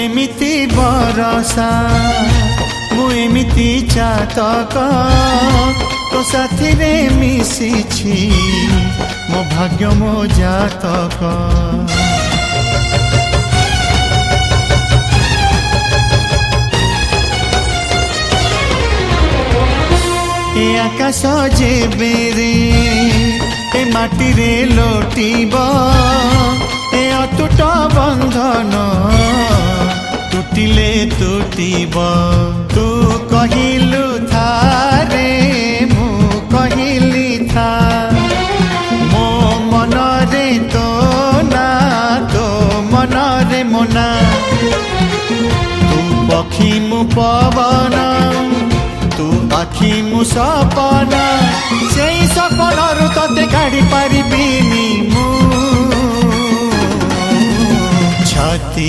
एमिति बरसा मु एमिति चातक तो साथी रे मिशिछि मो भाग्य मो जातक। ए आकाश जेबेरे ए माटी रे लोटिब ए अटूट बंधन टूटिले टूटिब। तू कहिलु था रे मु कहिली था मो मन रे तो ना तो मन रे मोना। तू पक्षी मु पवन तू आखि मु सपन से सपन रु तते काढ़ी पारिबिनी मु छाती।